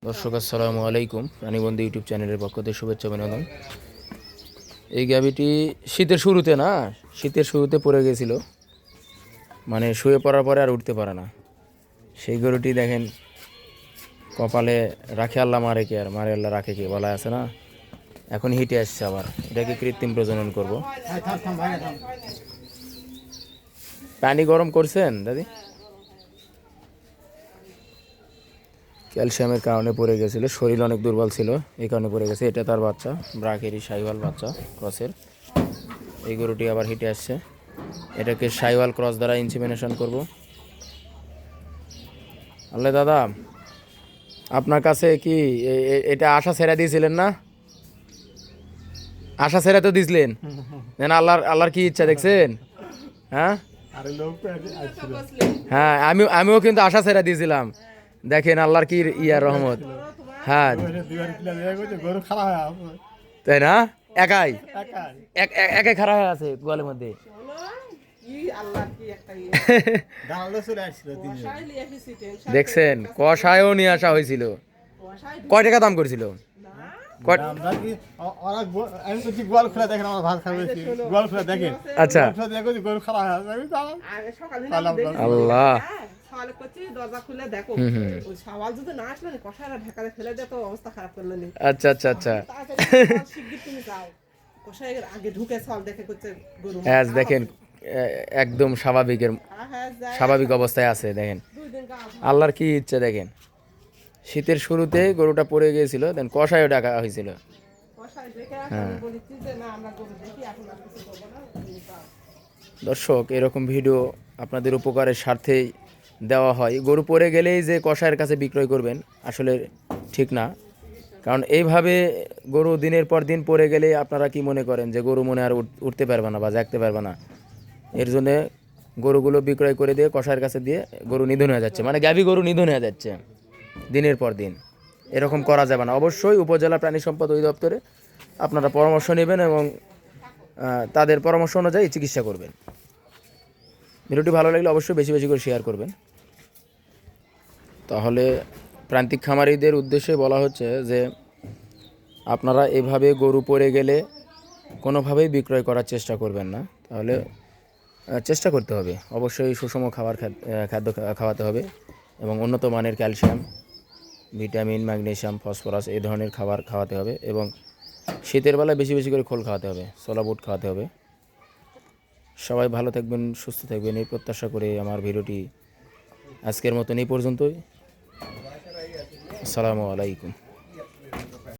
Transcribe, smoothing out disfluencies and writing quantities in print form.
দর্শক আসসালামু আলাইকুম। প্রাণীবন্ধু ইউটিউব চ্যানেলের পক্ষ থেকে শুভেচ্ছা অভিনন্দন। এই গাভীটি শীতের শুরুতে পড়ে গেছিল, মানে শুয়ে পড়ার পরে আর উঠতে পারে না। সেই গরুটি দেখেন, কপালে রাখে আল্লাহ মারে কে, আর মারে আল্লাহ রাখে কে বলা আছে না। এখন হিটে আসছে আবার, এটাকে কৃত্রিম প্রজনন করব। পানি গরম করছেন দাদি? ক্যালসিয়ামের কারণে পড়ে গেছিলো, শরীর অনেক দুর্বল ছিল, এই কারণে পড়ে গেছে। এটা তার বাচ্চা, ব্রাকেরই সাইওয়াল বাচ্চা ক্রসের। এই গরুটি আবার হিটে আসছে, এটাকে সাইওয়াল ক্রস দ্বারা ইনসিমিনেশন করব। আল্লাহ দাদা, আপনার কাছে কি এটা আশা ছেড়ে দিয়েছিলেন না? আশা ছেড়ে তো দিয়েছিলেন, আল্লাহর কি ইচ্ছা দেখছেন? হ্যাঁ হ্যাঁ, আমিও কিন্তু আশা ছেড়ে দিয়েছিলাম। দেখেন আল্লাহর কি ইয়ার রহমত। হ্যাঁ তাই না, একাই একাই খারাপ হয়ে আছে গোয়ালের মধ্যে। দেখছেন, কষায়ও নিয়ে আসা হয়েছিল। কয় টাকা দাম করেছিল? আচ্ছা আল্লাহ, আচ্ছা আচ্ছা আচ্ছা। দেখেন একদম স্বাভাবিক অবস্থায় আছে। দেখেন আল্লাহর কি ইচ্ছে। দেখেন শীতের শুরুতে গরুটা পড়ে গিয়েছিল, দেন কষায়ও ডাকা হয়েছিল। হ্যাঁ দর্শক, এরকম ভিডিও আপনাদের উপকারের স্বার্থেই দেওয়া হয়। গরু পড়ে গেলেই যে কষায়ের কাছে বিক্রয় করবেন, আসলে ঠিক না। কারণ এইভাবে গরু দিনের পর দিন পড়ে গেলে আপনারা কি মনে করেন যে গরু মনে আর উঠতে পারবে না বা জাগতে পারবে না? এর জন্যে গরুগুলো বিক্রয় করে দিয়ে কষায়ের কাছে দিয়ে গরু নিধন হয়ে যাচ্ছে, মানে গাভী গরু নিধন হয়ে যাচ্ছে দিনের পর দিন। এরকম করা যাবে না। অবশ্যই উপজেলা প্রাণী সম্পদ অধিদপ্তরে আপনারা পরামর্শ নেবেন এবং তাদের পরামর্শ অনুযায়ী চিকিৎসা করবেন। ভিডিওটি ভালো লাগলে অবশ্যই বেশি বেশি করে শেয়ার করবেন। তাহলে প্রান্তিক খামারিদের উদ্দেশ্যে বলা হচ্ছে যে আপনারা এভাবে গরু পড়ে গেলে কোনোভাবেই বিক্রয় করার চেষ্টা করবেন না। তাহলে চেষ্টা করতে হবে অবশ্যই সুষম খাদ্য খাওয়াতে হবে এবং উন্নত মানের ক্যালসিয়াম, ভিটামিন, ম্যাগনেসিয়াম, ফসফরাস এই ধরনের খাবার খাওয়াতে হবে এবং শীতের বেলায় বেশি বেশি করে খোল খাওয়াতে হবে, ছোলা বুট খাওয়াতে হবে। সবাই ভালো থাকবেন, সুস্থ থাকবেন এই প্রত্যাশা করে আমার ভিডিওটি আজকের মতন এই পর্যন্তই। আসসালামু আলাইকুম।